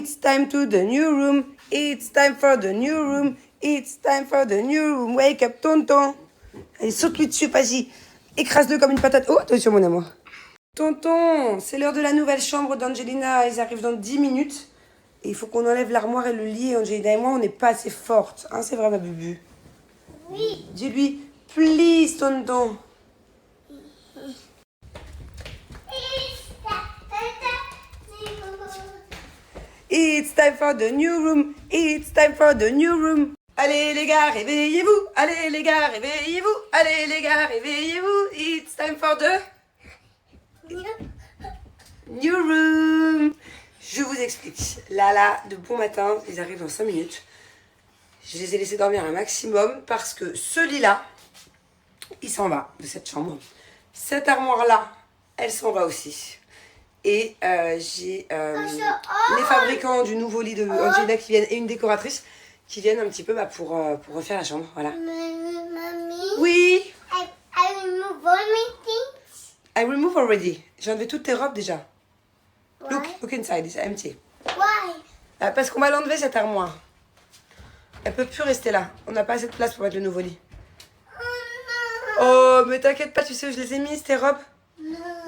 It's time to the new room. It's time for the new room. It's time for the new room. Wake up, tonton. Allez, saute-lui dessus, vas-y. Écrase-le comme une patate. Oh, attention, mon amour. Tonton, c'est l'heure de la nouvelle chambre d'Angelina. Ils arrivent dans 10 minutes. Et il faut qu'on enlève l'armoire et le lit. Angelina et moi, on n'est pas assez fortes. Hein, c'est vrai, ma bubu? Oui. Dis-lui, please, tonton. It's time for the new room. It's time for the new room. Allez les gars, réveillez-vous. Allez les gars, réveillez-vous. Allez les gars, réveillez-vous. It's time for the new room. Je vous explique. Lala, de bon matin, ils arrivent dans 5 minutes. Je les ai laissés dormir un maximum parce que ce lit-là, il s'en va de cette chambre. Cette armoire-là, elle s'en va aussi. Et j'ai les fabricants du nouveau lit de Angelina qui viennent et une décoratrice qui viennent un petit peu pour refaire la chambre. Voilà. Mamie? Oui. I remove all my things. I remove already. J'ai enlevé toutes tes robes déjà. Why? Look inside, it's empty. Why? Parce qu'on va l'enlever cette armoire. Elle peut plus rester là. On n'a pas assez de place pour mettre le nouveau lit. Oh, mais t'inquiète pas, tu sais où je les ai mises, tes robes?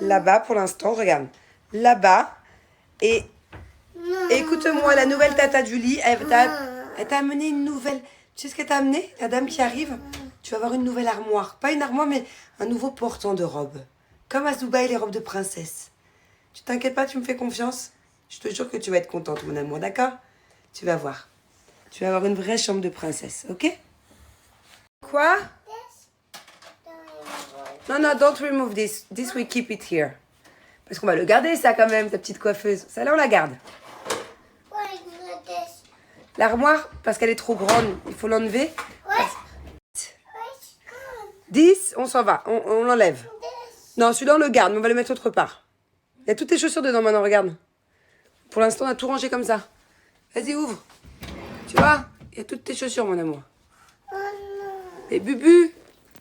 Là-bas pour l'instant, regarde. Là-bas. Et écoute-moi, la nouvelle tata du lit, elle t'a amené une nouvelle. Tu sais ce qu'elle t'a amené? La dame qui arrive, tu vas avoir une nouvelle armoire. Pas une armoire, mais un nouveau portant de robes. Comme à Dubaï, les robes de princesse. Tu t'inquiètes pas, tu me fais confiance? Je te jure que tu vas être contente, mon amour, d'accord? Tu vas voir. Tu vas avoir une vraie chambre de princesse, ok? Quoi? Non, non, don't remove this. This we keep it here. Parce qu'on va le garder, ça, quand même, ta petite coiffeuse. Ça, là, on la garde. Why is this? L'armoire, parce qu'elle est trop grande, il faut l'enlever. What? Where's gone? 10, on s'en va, on l'enlève. This. Non, celui-là, on le garde, mais on va le mettre autre part. Il y a toutes tes chaussures dedans, maintenant, regarde. Pour l'instant, on a tout rangé comme ça. Vas-y, ouvre. Tu vois? Il y a toutes tes chaussures, mon amour. Oh no. Et Bubu,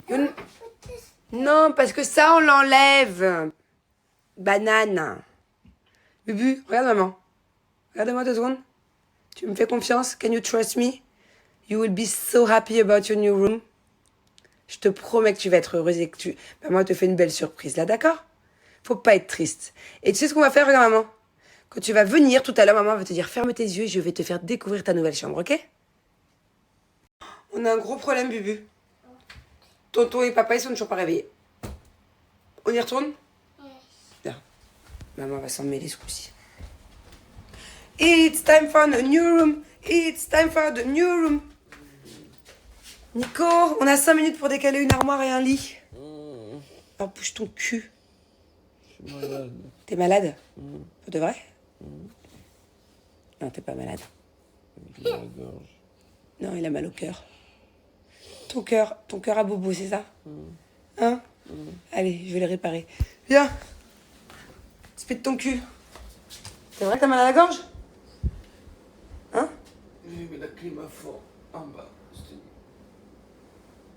Put this. non, parce que ça, on l'enlève. Banane. Bubu, regarde maman. Regarde-moi 2 secondes. Tu me fais confiance? Can you trust me? You will be so happy about your new room. Je te promets que tu vas être heureuse et que maman te fait une belle surprise, là, d'accord? Faut pas être triste. Et tu sais ce qu'on va faire, regarde maman? Quand tu vas venir tout à l'heure, maman va te dire ferme tes yeux et je vais te faire découvrir ta nouvelle chambre, ok? On a un gros problème, Bubu. Tonton et papa, ils sont toujours pas réveillés. On y retourne? Bien. Maman va s'en mêler ce coup-ci. It's time for the new room. It's time for the new room. Nico, on a 5 minutes pour décaler une armoire et un lit. Oh, bouge ton cul. Je suis malade. T'es malade? Pour de vrai? Non, t'es pas malade. J'ai la gorge. Non, il a mal au cœur. Ton cœur à bobo, c'est ça? Hein? Allez, je vais le réparer. Viens. Spit ton cul. C'est vrai que t'as mal à la gorge? Hein? J'ai mis la clim à fond en bas. C'était-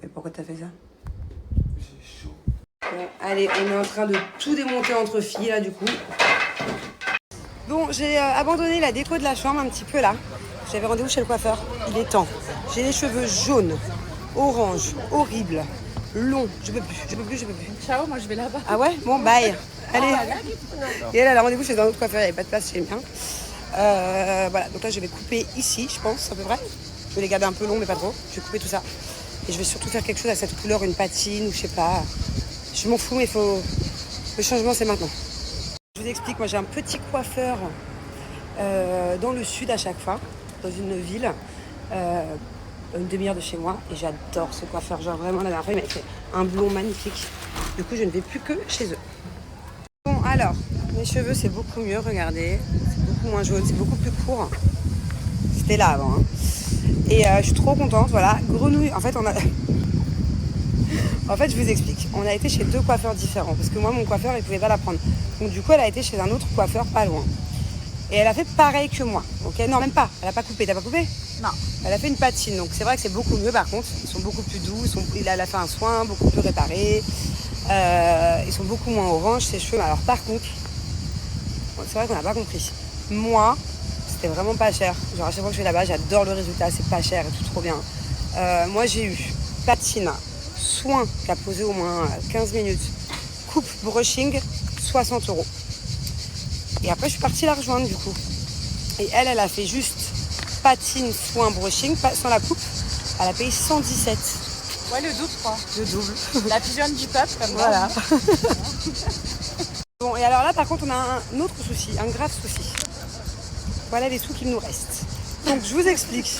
Mais pourquoi t'as fait ça? J'ai chaud. Bon, allez, on est en train de tout démonter entre filles, là, du coup. Bon, j'ai abandonné la déco de la chambre un petit peu, là. J'avais rendez-vous chez le coiffeur. Il est temps. J'ai les cheveux jaunes, orange, horribles, longs. Je peux plus. Ciao, moi je vais là-bas. Ah ouais? Bon, bye. Allez. Et elle a rendez-vous chez un autre coiffeur, il n'y avait pas de place chez le mien. Voilà, donc là, je vais couper ici, je pense, à peu près. Je vais les garder un peu longs, mais pas trop. Je vais couper tout ça. Et je vais surtout faire quelque chose à cette couleur, une patine ou je sais pas. Je m'en fous, mais le changement, c'est maintenant. Je vous explique, moi j'ai un petit coiffeur dans le sud à chaque fois, dans une ville, une demi-heure de chez moi, et j'adore ce coiffeur. Genre vraiment, la dernière fois, il m'a fait un blond magnifique. Du coup, je ne vais plus que chez eux. Bon, alors, mes cheveux, c'est beaucoup mieux, regardez. C'est beaucoup moins jaune, c'est beaucoup plus court. C'était là avant. Hein. Et je suis trop contente, voilà. Grenouille, en fait, En fait, je vous explique. On a été chez 2 coiffeurs différents, parce que moi, mon coiffeur, il pouvait pas la prendre. Donc du coup, elle a été chez un autre coiffeur pas loin. Et elle a fait pareil que moi. Ok, non, même pas. Elle a pas coupé. T'as pas coupé? Non. Elle a fait une patine. Donc c'est vrai que c'est beaucoup mieux par contre. Ils sont beaucoup plus doux. Elle a fait un soin beaucoup plus réparé. Ils sont beaucoup moins orange, ses cheveux. Alors par contre, c'est vrai qu'on n'a pas compris. Moi, c'était vraiment pas cher. Genre à chaque fois que je vais là-bas, j'adore le résultat, c'est pas cher et tout trop bien. Moi j'ai eu patine, soin qui a posé au moins 15 minutes, coupe brushing, 60 €. Et après je suis partie la rejoindre du coup. Et elle a fait juste patine, soin, brushing, sans la coupe. Elle a payé 117. Ouais, le double, quoi. Le double. La pigeonne du peuple, comme moi. Voilà. Bon, et alors là, par contre, on a un autre souci, un grave souci. Voilà les sous qu'il nous reste. Donc, je vous explique.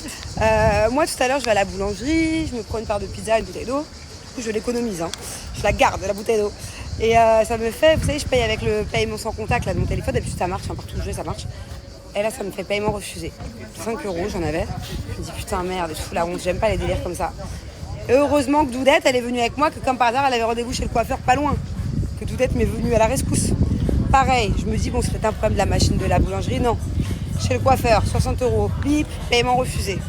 Moi, tout à l'heure, je vais à la boulangerie, je me prends une part de pizza, une bouteille d'eau. Du coup, je l'économise. Hein. Je la garde, la bouteille d'eau. Et ça me fait, vous savez, je paye avec le paiement sans contact là, de mon téléphone. D'habitude, ça marche, partout où je vais, ça marche. Et là, ça me fait paiement refusé. 5 € j'en avais. Je me dis, putain, merde, je fous la honte, j'aime pas les délires comme ça. Et heureusement que Doudette, elle est venue avec moi, que comme par hasard, elle avait rendez-vous chez le coiffeur pas loin. Que Doudette m'est venue à la rescousse. Pareil, je me dis, bon, c'est peut-être un problème de la machine de la boulangerie. Non. Chez le coiffeur, 60 €. Bip, paiement refusé.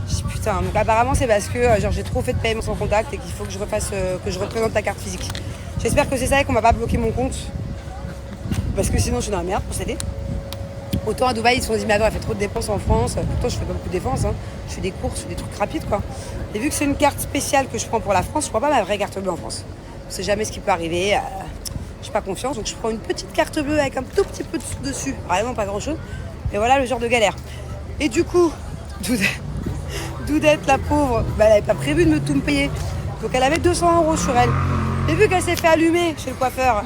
Je dis, putain, donc apparemment, c'est parce que genre, j'ai trop fait de paiement sans contact et qu'il faut que je refasse, que je représente la carte physique. J'espère que c'est ça et qu'on va pas bloquer mon compte. Parce que sinon, je suis dans la merde pour s'aider. Autant à Dubaï, ils se sont dit, mais attends, elle fait trop de dépenses en France. Pourtant, je fais pas beaucoup de dépenses. Hein. Je fais des courses, je fais des trucs rapides, quoi. Et vu que c'est une carte spéciale que je prends pour la France, je prends pas ma vraie carte bleue en France. On sait jamais ce qui peut arriver. J'ai pas confiance, donc je prends une petite carte bleue avec un tout petit peu de sous dessus. Vraiment pas grand chose. Et voilà le genre de galère. Et du coup, Doudette, la pauvre, bah, elle avait pas prévu de tout me payer. Donc elle avait 200 € sur elle. Et vu qu'elle s'est fait allumer chez le coiffeur,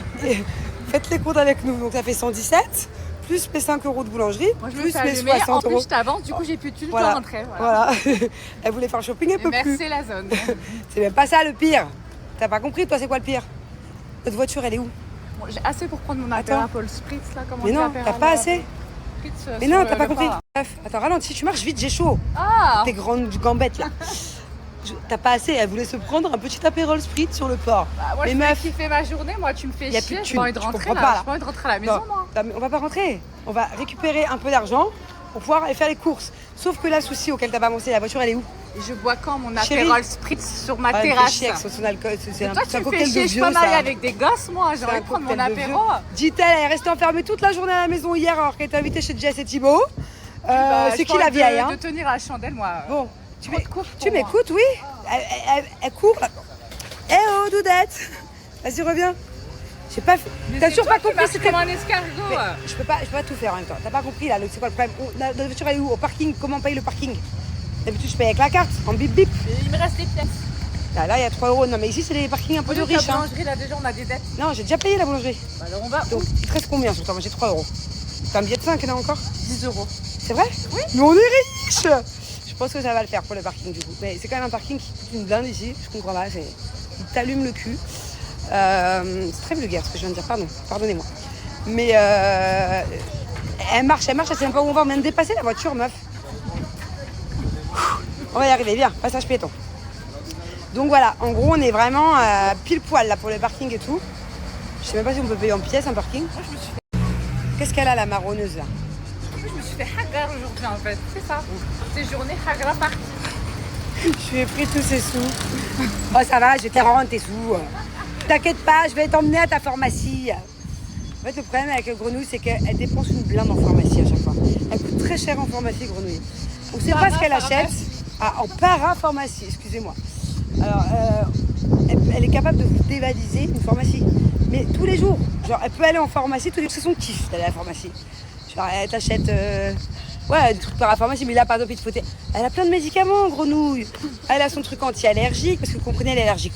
faites les comptes avec nous. Donc ça fait 117. Plus mes 5 € de boulangerie, Moi, je me plus fais mes allumer, 60 en €. plus je t'avance, du coup j'ai plus de thunes pour Voilà. rentrer. Voilà. Elle voulait faire le shopping, elle peut plus. Merci la zone. C'est même pas ça le pire. T'as pas compris, toi, c'est quoi le pire? Notre voiture, elle est où? Bon, j'ai assez pour prendre mon Attends. Apéra Spritz là, comment Mais on dit non, Apéra, t'as pas là. assez. Spritz, Mais sur non, le- t'as pas le compris. pas. Bref, attends, ralentis, tu marches vite, j'ai chaud. Ah. Tes grandes gambettes là. T'as pas assez, elle voulait se prendre un petit apérol spritz sur le port. Bah, moi Mais je meuf, fais kiffer ma journée, moi tu me fais y a chier, plus de j'ai pas envie de thunes, je rentrer comprends là. pas, là. J'ai pas envie de rentrer à la maison non, moi. non, mais on va pas rentrer. On va récupérer un peu d'argent pour pouvoir aller faire les courses. Sauf que là, le souci auquel t'as pas pensé, la voiture, elle est où? Et je bois quand mon Chérie. Apéra Spritz sur ma Ah, elle me fait terrasse. chier avec son alcool, c'est Mais un, toi c'est un tu me fais cocktail de chier, je suis vieux, pas mariée ça. avec des gosses moi, j'ai C'est envie un de prendre mon cocktail de apéro. Dit-elle, elle est restée enfermée toute la journée à la maison hier alors qu'elle était invitée chez Jess et Thibaut. Bah, C'est j'ai qui pas la envie vieille, de, hein? de tenir la chandelle moi. Bon, Trop de courses tu pour moi. m'écoutes, oui? Elle court là. Eh oh, Doudette! Vas-y, reviens. J'ai pas fait. Mais T'as c'est toujours toi pas qui compris marches c'était. comme un escargot. Mais je peux pas tout faire en même temps. T'as pas compris là, c'est quoi le problème? La voiture elle est où? Au parking, comment on paye le parking? D'habitude je paye avec la carte, en bip bip. Et il me reste des pièces. Là, il y a 3 €. Non mais ici c'est des parkings un peu de La riches. Hein. boulangerie là déjà on a des dettes. Non, j'ai déjà payé la boulangerie. Bah, alors on va Donc il te reste combien sur toi? Moi j'ai 3 €. T'as un billet de 5 là encore? 10 €. C'est vrai? Oui. Mais on est riches! Je pense que ça va le faire pour le parking du coup. Mais c'est quand même un parking qui coûte une blinde ici. Je comprends pas. Il t'allume le cul. C'est très vulgaire ce que je viens de dire. Pardonnez-moi. Mais elle marche. Elle sait même pas où on va. On vient de dépasser la voiture, meuf. On va y arriver. Viens, passage piéton. Donc voilà. En gros, on est vraiment pile poil là pour le parking et tout. Je sais même pas si on peut payer en pièces un parking. Moi je me suis Qu'est-ce qu'elle a la marronneuse là? fait hagar aujourd'hui en fait, c'est ça. C'est journée hagra partie. Je lui ai pris tous ses sous. Oh ça va, je vais te les rendre tes sous. T'inquiète pas, je vais t'emmener à ta pharmacie. En fait le problème avec Grenouille c'est qu'elle dépense une blinde en pharmacie à chaque fois. Elle coûte très cher en pharmacie Grenouille. On sait pas ce qu'elle achète. Ah, en parapharmacie, excusez-moi. Alors elle est capable de vous dévaliser une pharmacie. Mais tous les jours. Genre elle peut aller en pharmacie tous les jours. C'est son kiff d'aller à la pharmacie. Genre elle t'achète des trucs parapharmacie, mais là par exemple il te faut. Elle a plein de médicaments, Grenouille. Elle a son truc anti-allergique, parce que vous comprenez, elle est allergique